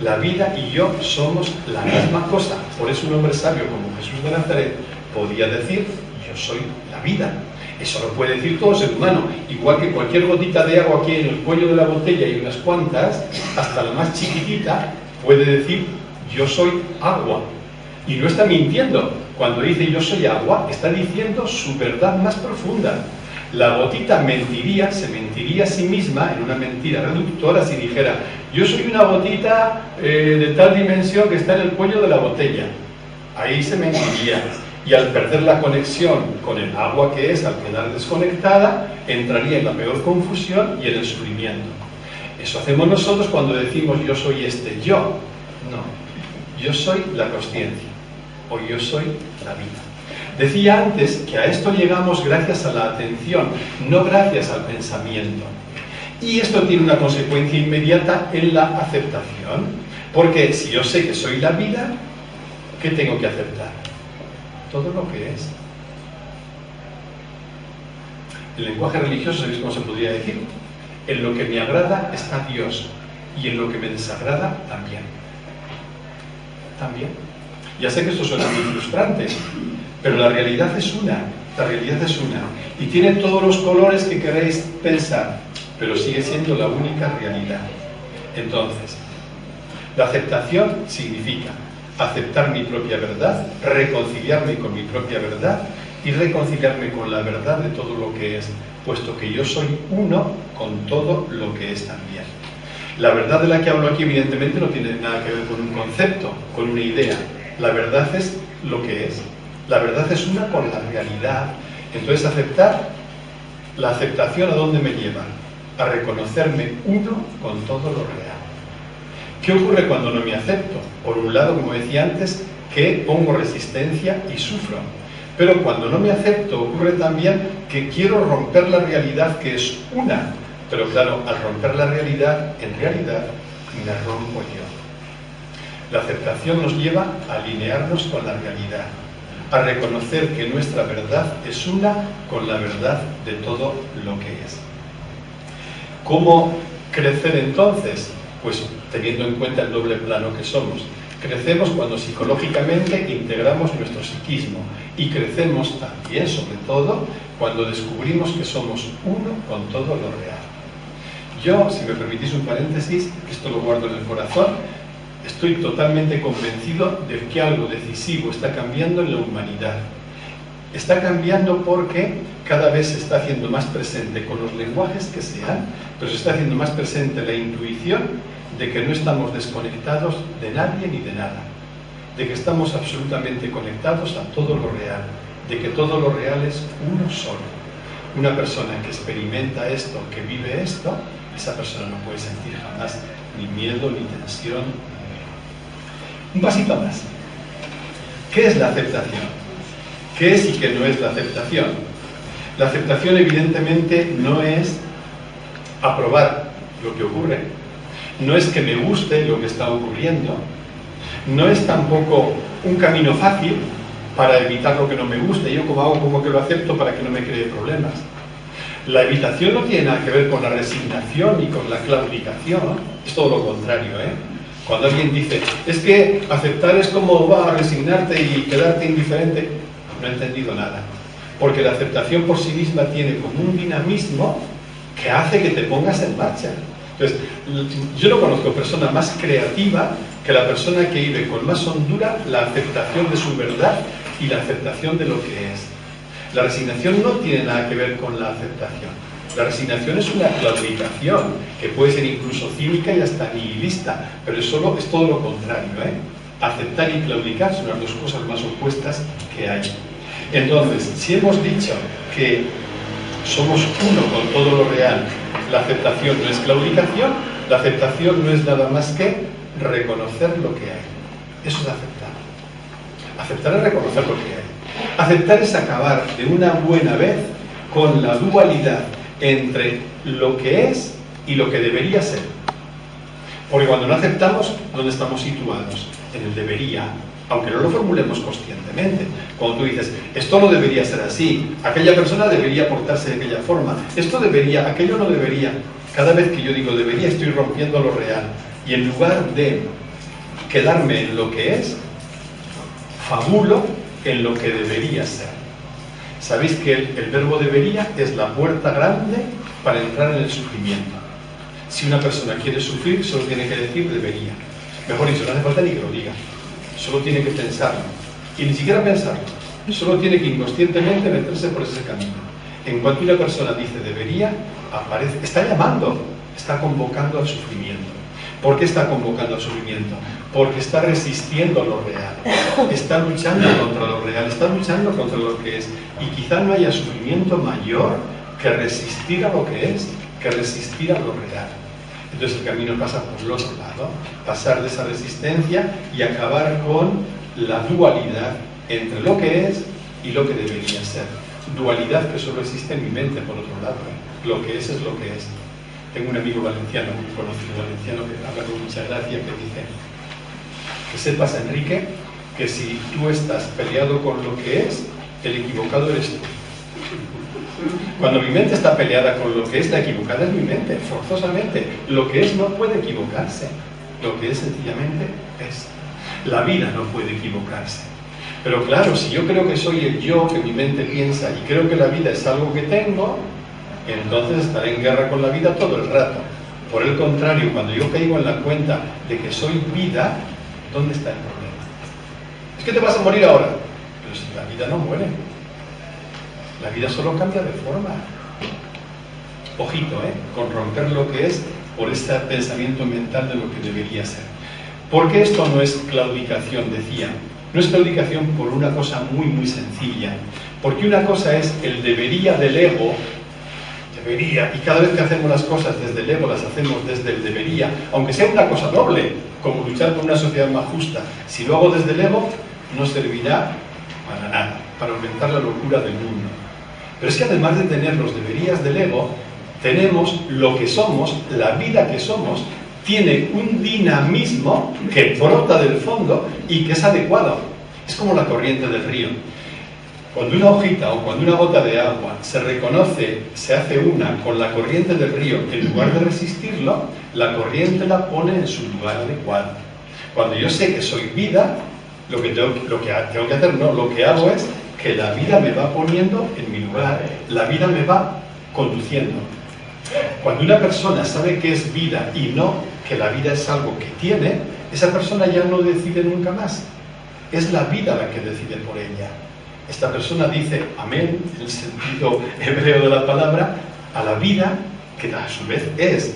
La vida y yo somos la misma cosa. Por eso un hombre sabio como Jesús de Nazaret podía decir, yo soy la vida. Eso lo puede decir todo ser humano. Igual que cualquier gotita de agua aquí en el cuello de la botella y unas cuantas, hasta la más chiquitita, puede decir, yo soy agua. Y no está mintiendo. Cuando dice yo soy agua, está diciendo su verdad más profunda. La gotita se mentiría a sí misma en una mentira reductora si dijera, yo soy una gotita de tal dimensión que está en el cuello de la botella. Ahí se mentiría. Y al perder la conexión con el agua que es, al quedar desconectada, entraría en la peor confusión y en el sufrimiento. Eso hacemos nosotros cuando decimos yo soy este yo. No, yo soy la consciencia. O yo soy la vida. Decía antes que a esto llegamos gracias a la atención, no gracias al pensamiento. Y esto tiene una consecuencia inmediata en la aceptación. Porque si yo sé que soy la vida, ¿qué tengo que aceptar? Todo lo que es. El lenguaje religioso, ¿sabéis cómo se podría decir? En lo que me agrada está Dios, y en lo que me desagrada también. También. Ya sé que esto suena muy frustrante, pero la realidad es una. La realidad es una. Y tiene todos los colores que queréis pensar, pero sigue siendo la única realidad. Entonces, la aceptación significa aceptar mi propia verdad, reconciliarme con mi propia verdad y reconciliarme con la verdad de todo lo que es, puesto que yo soy uno con todo lo que es también. La verdad de la que hablo aquí evidentemente no tiene nada que ver con un concepto, con una idea. La verdad es lo que es. La verdad es una con la realidad. Entonces la aceptación ¿a dónde me lleva? A reconocerme uno con todo lo real. ¿Qué ocurre cuando no me acepto? Por un lado, como decía antes, que pongo resistencia y sufro. Pero cuando no me acepto ocurre también que quiero romper la realidad que es una. Pero claro, al romper la realidad, en realidad me rompo yo. La aceptación nos lleva a alinearnos con la realidad, a reconocer que nuestra verdad es una con la verdad de todo lo que es. ¿Cómo crecer entonces? Pues teniendo en cuenta el doble plano que somos. Crecemos cuando psicológicamente integramos nuestro psiquismo y crecemos también, sobre todo, cuando descubrimos que somos uno con todo lo real. Yo, si me permitís un paréntesis, esto lo guardo en el corazón, estoy totalmente convencido de que algo decisivo está cambiando en la humanidad. Está cambiando porque cada vez se está haciendo más presente con los lenguajes que sean, pero se está haciendo más presente la intuición de que no estamos desconectados de nadie ni de nada, de que estamos absolutamente conectados a todo lo real, de que todo lo real es uno solo. Una persona que experimenta esto, que vive esto, esa persona no puede sentir jamás ni miedo, ni tensión. Un pasito más. ¿Qué es la aceptación? ¿Qué es y qué no es la aceptación? La aceptación evidentemente no es aprobar lo que ocurre, no es que me guste lo que está ocurriendo, no es tampoco un camino fácil para evitar lo que no me guste. Yo como que lo acepto para que no me cree problemas. La evitación no tiene nada que ver con la resignación y con la claudicación, ¿no? Es todo lo contrario, ¿eh? Cuando alguien dice, es que aceptar es como va a resignarte y quedarte indiferente, no he entendido nada. Porque la aceptación por sí misma tiene como un dinamismo que hace que te pongas en marcha. Entonces, yo no conozco persona más creativa que la persona que vive con más hondura la aceptación de su verdad y la aceptación de lo que es. La resignación no tiene nada que ver con la aceptación. La resignación es una claudicación, que puede ser incluso cínica y hasta nihilista, pero es todo lo contrario, ¿eh? Aceptar y claudicar son las dos cosas más opuestas que hay. Entonces, si hemos dicho que somos uno con todo lo real, la aceptación no es claudicación, la aceptación no es nada más que reconocer lo que hay. Eso es aceptar. Aceptar es reconocer lo que hay. Aceptar es acabar de una buena vez con la dualidad entre lo que es y lo que debería ser. Porque cuando no aceptamos, ¿dónde estamos situados? En el debería, aunque no lo formulemos conscientemente. Cuando tú dices, esto no debería ser así, aquella persona debería portarse de aquella forma, esto debería, aquello no debería. Cada vez que yo digo debería, estoy rompiendo lo real. Y en lugar de quedarme en lo que es, fabulo en lo que debería ser. Sabéis que el verbo debería es la puerta grande para entrar en el sufrimiento. Si una persona quiere sufrir, solo tiene que decir debería. Mejor dicho, no hace falta ni que lo diga. Solo tiene que pensarlo. Y ni siquiera pensarlo. Solo tiene que inconscientemente meterse por ese camino. En cuanto una persona dice debería, aparece, está llamando, está convocando al sufrimiento. ¿Por qué está convocando al sufrimiento? Porque está resistiendo lo real, está luchando contra lo real, está luchando contra lo que es. Y quizá no haya sufrimiento mayor que resistir a lo que es, que resistir a lo real. Entonces el camino pasa por el otro lado, pasar de esa resistencia y acabar con la dualidad entre lo que es y lo que debería ser. Dualidad que solo existe en mi mente, por otro lado. Lo que es lo que es. Tengo un amigo valenciano, muy conocido valenciano, que habla con mucha gracia, que dice: que sepas, Enrique, que si tú estás peleado con lo que es, el equivocado eres tú. Cuando mi mente está peleada con lo que es, la equivocada es mi mente, forzosamente. Lo que es no puede equivocarse. Lo que es sencillamente es. La vida no puede equivocarse. Pero claro, si yo creo que soy el yo que mi mente piensa y creo que la vida es algo que tengo, entonces estaré en guerra con la vida todo el rato. Por el contrario, cuando yo caigo en la cuenta de que soy vida, ¿dónde está el problema? Es que te vas a morir ahora. Pero si la vida no muere. La vida solo cambia de forma. Ojito, con romper lo que es por este pensamiento mental de lo que debería ser. Porque esto no es claudicación, decía. No es claudicación por una cosa muy, muy sencilla. Porque una cosa es el debería del ego, debería, y cada vez que hacemos las cosas desde el ego, las hacemos desde el debería, aunque sea una cosa noble, como luchar por una sociedad más justa. Si lo hago desde el ego, no servirá para nada, para aumentar la locura del mundo. Pero es que además de tener los deberías del ego, tenemos lo que somos, la vida que somos, tiene un dinamismo que brota del fondo y que es adecuado. Es como la corriente del río. Cuando una hojita o cuando una gota de agua se reconoce, se hace una con la corriente del río, en lugar de resistirlo, la corriente la pone en su lugar adecuado. Cuando yo sé que soy vida, lo que tengo que hacer, no, lo que hago es que la vida me va poniendo en mi lugar, la vida me va conduciendo. Cuando una persona sabe que es vida y no que la vida es algo que tiene, esa persona ya no decide nunca más. Es la vida la que decide por ella. Esta persona dice amén, en el sentido hebreo de la palabra, a la vida, que a su vez es.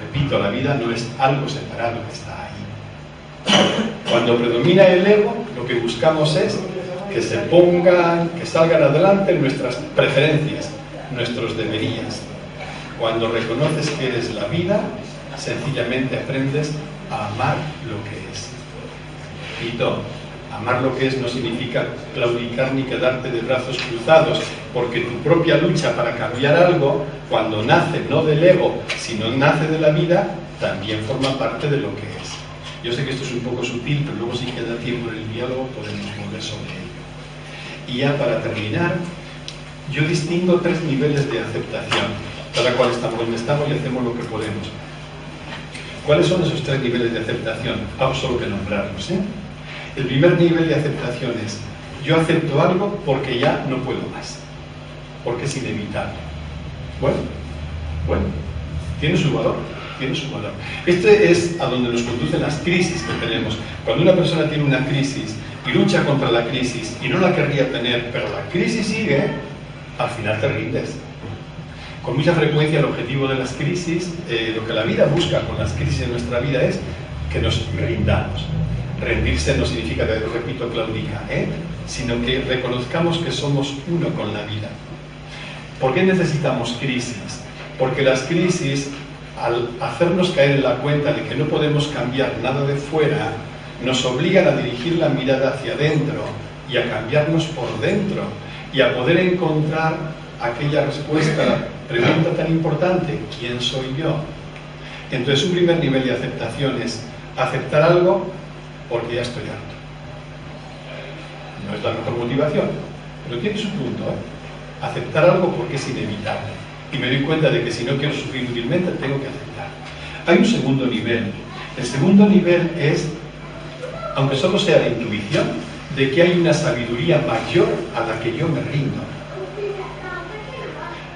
Repito, la vida no es algo separado que está ahí. Cuando predomina el ego, lo que buscamos es que se pongan, que salgan adelante nuestras preferencias, nuestros deberías. Cuando reconoces que eres la vida, sencillamente aprendes a amar lo que es. Repito, amar lo que es no significa claudicar ni quedarte de brazos cruzados, porque tu propia lucha para cambiar algo, cuando nace no del ego, sino nace de la vida, también forma parte de lo que es. Yo sé que esto es un poco sutil, pero luego si queda tiempo en el diálogo podemos volver sobre ello. Y ya para terminar, yo distingo 3 niveles de aceptación, cada cual estamos donde estamos y hacemos lo que podemos. ¿Cuáles son esos 3 niveles de aceptación? Vamos solo que nombrarlos, ¿eh? El primer nivel de aceptación es: yo acepto algo porque ya no puedo más, porque es inevitable. Bueno, tiene su valor, tiene su valor. Este es a donde nos conducen las crisis que tenemos. Cuando una persona tiene una crisis y lucha contra la crisis y no la querría tener, pero la crisis sigue, al final te rindes. Con mucha frecuencia el objetivo de las crisis, lo que la vida busca con las crisis en nuestra vida es que nos rindamos. Rendirse no significa, repito, claudicar, sino que reconozcamos que somos uno con la vida. ¿Por qué necesitamos crisis? Porque las crisis, al hacernos caer en la cuenta de que no podemos cambiar nada de fuera, nos obligan a dirigir la mirada hacia adentro y a cambiarnos por dentro y a poder encontrar aquella respuesta a la pregunta tan importante: ¿quién soy yo? Entonces, un primer nivel de aceptación es aceptar algo porque ya estoy harto. No es la mejor motivación, pero tiene su punto, Aceptar algo porque es inevitable. Y me doy cuenta de que si no quiero sufrir útilmente, tengo que aceptar. Hay un segundo nivel. El segundo nivel es, aunque solo sea la intuición, de que hay una sabiduría mayor a la que yo me rindo.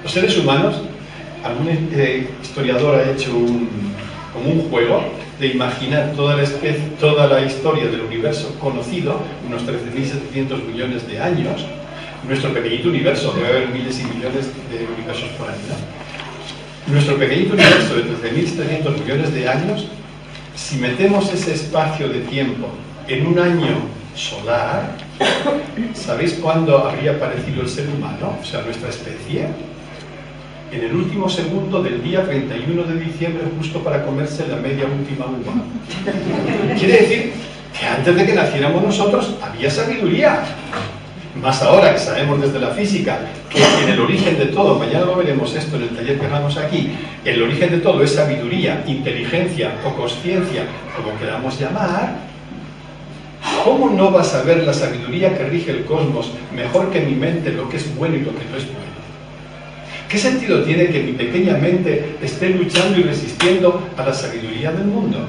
Los seres humanos, algún historiador ha hecho como un juego de imaginar toda la historia del universo conocido, unos 13.700 millones de años, nuestro pequeñito universo, debe haber miles y millones de universos por ahí, ¿no? Nuestro pequeñito universo de 13.700 millones de años, si metemos ese espacio de tiempo en un año solar, ¿sabéis cuándo habría aparecido el ser humano? O sea, nuestra especie. En el último segundo del día 31 de diciembre, justo para comerse la media última uva. Quiere decir que antes de que naciéramos nosotros había sabiduría. Más ahora que sabemos desde la física que en el origen de todo, mañana lo veremos esto en el taller que hagamos aquí, el origen de todo es sabiduría, inteligencia o consciencia, como queramos llamar. ¿Cómo no vas a ver la sabiduría que rige el cosmos mejor que mi mente, lo que es bueno y lo que no es bueno? ¿Qué sentido tiene que mi pequeña mente esté luchando y resistiendo a la sabiduría del mundo?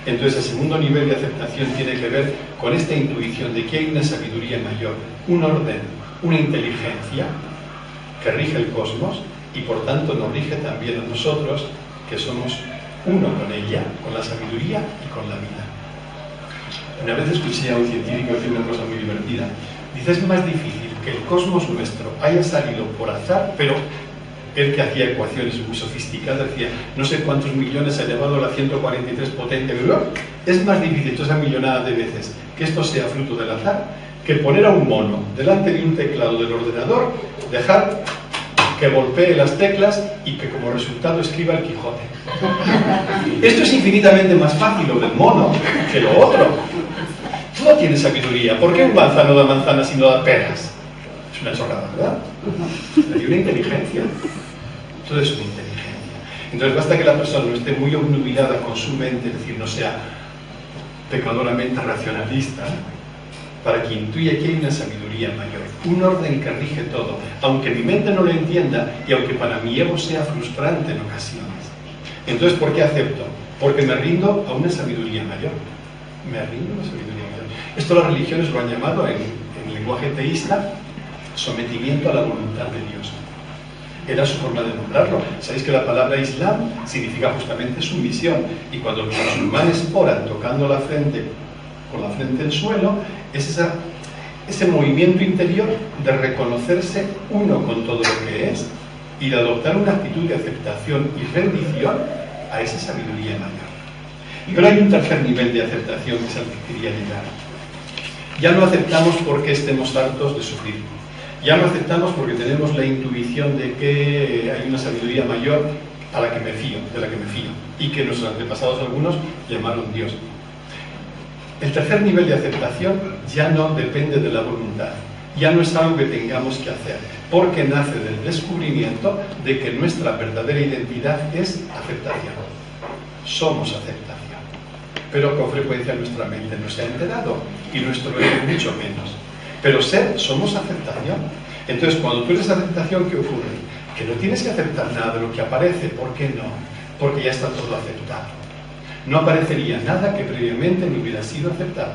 Entonces, el segundo nivel de aceptación tiene que ver con esta intuición de que hay una sabiduría mayor, un orden, una inteligencia que rige el cosmos y por tanto nos rige también a nosotros, que somos uno con ella, con la sabiduría y con la vida. Una vez escuché a un científico decir una cosa muy divertida. Dice: es más difícil que el cosmos nuestro haya salido por azar, pero él, que hacía ecuaciones muy sofisticadas, decía no sé cuántos millones elevado a la 143 potente, es más difícil toda esa millonada de veces que esto sea fruto del azar que poner a un mono delante de un teclado del ordenador, dejar que golpee las teclas y que como resultado escriba el Quijote. Esto es infinitamente más fácil, lo del mono, que lo otro. Todo tiene sabiduría. ¿Por qué un manzano da manzanas y no da peras? Es una chorrada, ¿verdad? Hay una inteligencia. Todo es una inteligencia. Entonces basta que la persona no esté muy obnubilada con su mente, es decir, no sea pecadoramente racionalista, para que intuya que hay una sabiduría mayor, un orden que rige todo, aunque mi mente no lo entienda y aunque para mi ego sea frustrante en ocasiones. Entonces, ¿por qué acepto? Porque me rindo a una sabiduría mayor. Me rindo a una sabiduría mayor. Esto las religiones lo han llamado en lenguaje teísta sometimiento a la voluntad de Dios. Era su forma de nombrarlo. Sabéis que la palabra Islam significa justamente sumisión. Y cuando los musulmanes oran tocando la frente, con la frente en suelo, es ese movimiento interior de reconocerse uno con todo lo que es y de adoptar una actitud de aceptación y rendición a esa sabiduría mayor. Pero hay un tercer nivel de aceptación que es al que quería llegar. Ya no aceptamos porque estemos hartos de sufrir. Ya no aceptamos porque tenemos la intuición de que hay una sabiduría mayor a la que me fío, de la que me fío, y que nuestros antepasados algunos llamaron Dios. El tercer nivel de aceptación ya no depende de la voluntad, ya no es algo que tengamos que hacer, porque nace del descubrimiento de que nuestra verdadera identidad es aceptación. Somos aceptación. Pero con frecuencia nuestra mente no se ha enterado y nuestro ego mucho menos. Pero somos aceptación. Entonces, cuando tú eres aceptación, ¿qué ocurre? Que no tienes que aceptar nada de lo que aparece. ¿Por qué no? Porque ya está todo aceptado. No aparecería nada que previamente no hubiera sido aceptado.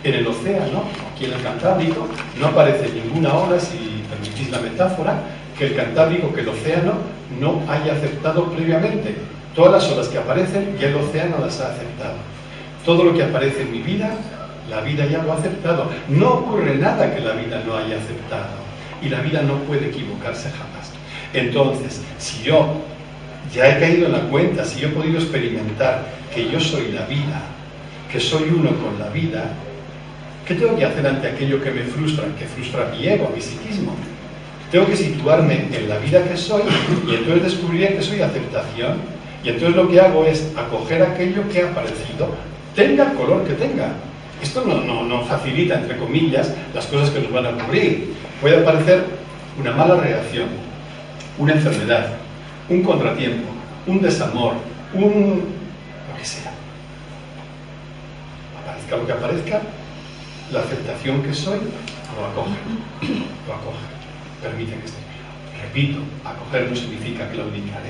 En el océano, aquí en el Cantábrico, no aparece ninguna ola, si permitís la metáfora, que el Cantábrico, que el océano, no haya aceptado previamente. Todas las olas que aparecen, ya el océano las ha aceptado. Todo lo que aparece en mi vida, la vida ya lo ha aceptado. No ocurre nada que la vida no haya aceptado. Y la vida no puede equivocarse jamás. Entonces, si yo ya he caído en la cuenta, si yo he podido experimentar que yo soy la vida, que soy uno con la vida, ¿qué tengo que hacer ante aquello que me frustra, que frustra mi ego, mi psiquismo? Tengo que situarme en la vida que soy y entonces descubriré que soy aceptación. Y entonces lo que hago es acoger aquello que ha aparecido, tenga el color que tenga. Esto no facilita, entre comillas, las cosas que nos van a ocurrir. Puede aparecer una mala reacción, una enfermedad, un contratiempo, un desamor, lo que sea. Aparezca lo que aparezca, la aceptación que soy lo acoge. Lo acoge. Permite que esté vivo. Repito, acoger no significa claudicar,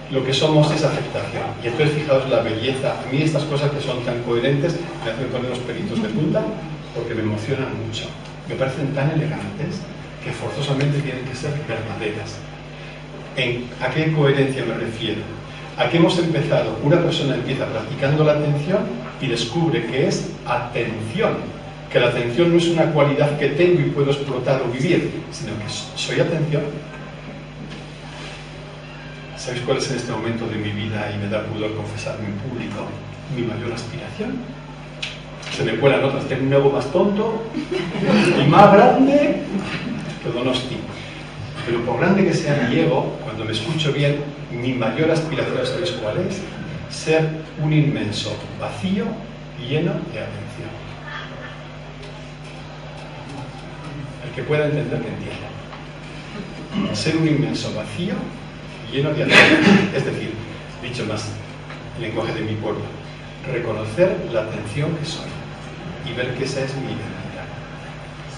Lo que somos es aceptación. Y entonces fijaos la belleza. A mí estas cosas que son tan coherentes me hacen poner los pelitos de punta porque me emocionan mucho. Me parecen tan elegantes que forzosamente tienen que ser verdaderas. ¿A qué coherencia me refiero? A que hemos empezado, una persona empieza practicando la atención y descubre que es atención, que la atención no es una cualidad que tengo y puedo explotar o vivir, sino que soy atención. ¿Sabéis cuál es en este momento de mi vida, y me da pudor confesarme en público, mi mayor aspiración? Se me cuelan otras, tengo un ego más tonto y más grande que Donosti. Pero por grande que sea mi ego, cuando me escucho bien, mi mayor aspiración, ¿sabéis cuál es? Ser un inmenso vacío lleno de atención. El que pueda entender, que entienda. Ser un inmenso vacío lleno de atención. Es decir, dicho más, el lenguaje de mi pueblo, reconocer la atención que soy y ver que esa es mi identidad.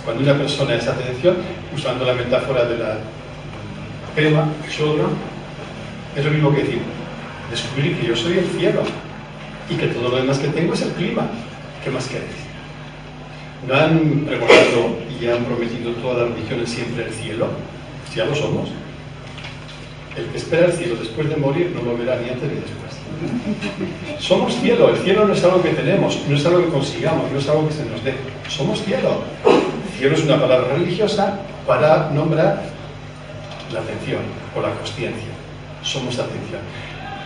Cuando una persona es atención, usando la metáfora de la pema, chodra, es lo mismo que decir, descubrir que yo soy el cielo y que todo lo demás que tengo es el clima. ¿Qué más queréis? ¿No han pregonado y han prometido todas las religiones siempre el cielo? Ya lo somos. El que espera el cielo después de morir no lo verá ni antes ni después. Somos cielo. El cielo no es algo que tenemos, no es algo que consigamos, no es algo que se nos dé. Somos cielo. Cielo es una palabra religiosa para nombrar la atención o la consciencia. Somos atención.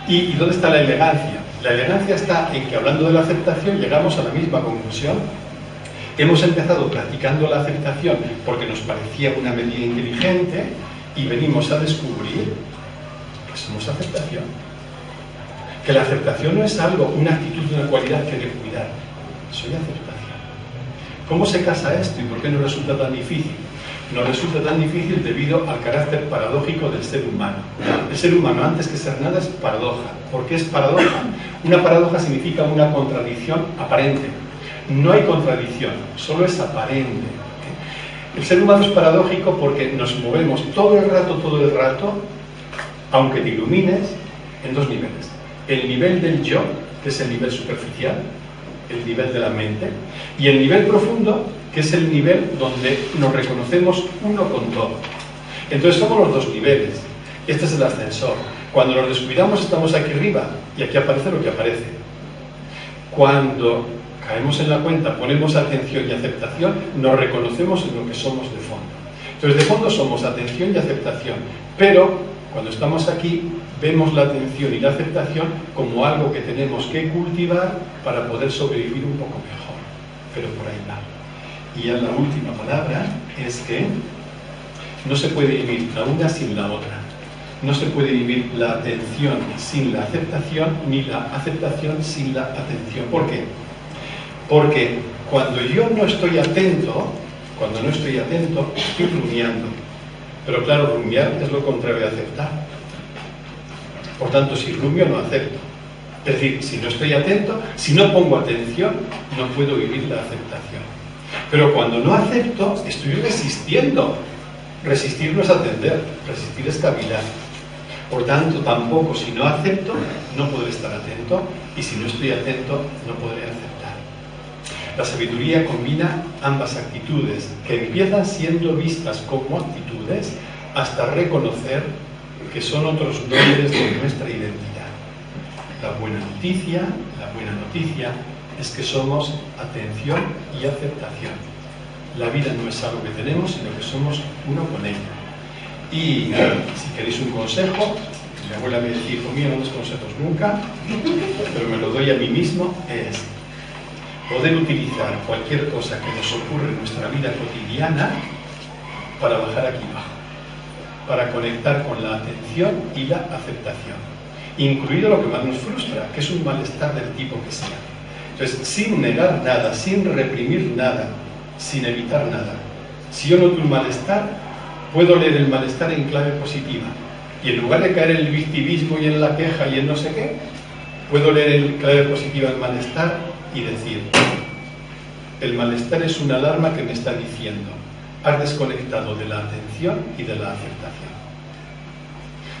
¿Y dónde está la elegancia? La elegancia está en que, hablando de la aceptación, llegamos a la misma conclusión. Hemos empezado practicando la aceptación porque nos parecía una medida inteligente y venimos a descubrir que somos aceptación. Que la aceptación no es algo, una actitud, una cualidad que he de cuidar. Soy aceptación. ¿Cómo se casa esto y por qué no resulta tan difícil? Nos resulta tan difícil debido al carácter paradójico del ser humano. El ser humano, antes que ser nada, es paradoja. ¿Por qué es paradoja? Una paradoja significa una contradicción aparente. No hay contradicción, solo es aparente. El ser humano es paradójico porque nos movemos todo el rato, aunque te ilumines, en dos niveles. El nivel del yo, que es el nivel superficial, el nivel de la mente, y el nivel profundo, que es el nivel donde nos reconocemos uno con todo. Entonces somos los dos niveles. Este es el ascensor. Cuando nos descuidamos estamos aquí arriba y aquí aparece lo que aparece. Cuando caemos en la cuenta, ponemos atención y aceptación, nos reconocemos en lo que somos de fondo. Entonces de fondo somos atención y aceptación, pero cuando estamos aquí vemos la atención y la aceptación como algo que tenemos que cultivar para poder sobrevivir un poco mejor. Pero por ahí va. Y ya la última palabra es que no se puede vivir la una sin la otra. No se puede vivir la atención sin la aceptación, ni la aceptación sin la atención. ¿Por qué? Porque cuando yo no estoy atento, estoy rumiando. Pero claro, rumiar es lo contrario de aceptar. Por tanto, si rumio, no acepto. Es decir, si no estoy atento, si no pongo atención, no puedo vivir la aceptación. Pero cuando no acepto, estoy resistiendo. Resistir no es atender, resistir es cavilar. Por tanto, tampoco si no acepto, no podré estar atento, y si no estoy atento, no podré aceptar. La sabiduría combina ambas actitudes, que empiezan siendo vistas como actitudes, hasta reconocer que son otros nombres de nuestra identidad. La buena noticia es que somos atención y aceptación. La vida no es algo que tenemos, sino que somos uno con ella. Y si queréis un consejo, mi abuela me decía, hijo mío, no des consejos nunca, pero me lo doy a mí mismo, es poder utilizar cualquier cosa que nos ocurre en nuestra vida cotidiana para bajar aquí abajo, para conectar con la atención y la aceptación, incluido lo que más nos frustra, que es un malestar del tipo que sea. Entonces, sin negar nada, sin reprimir nada, sin evitar nada. Si yo noto un malestar, puedo leer el malestar en clave positiva. Y en lugar de caer en el victimismo y en la queja y en no sé qué, puedo leer en clave positiva el malestar y decir, el malestar es una alarma que me está diciendo, has desconectado de la atención y de la aceptación.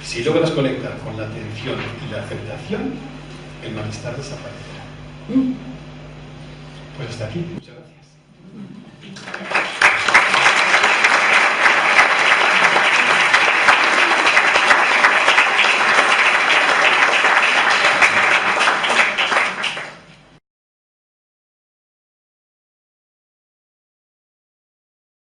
Si logras conectar con la atención y la aceptación, el malestar desaparecerá. Pues hasta aquí. Muchas gracias.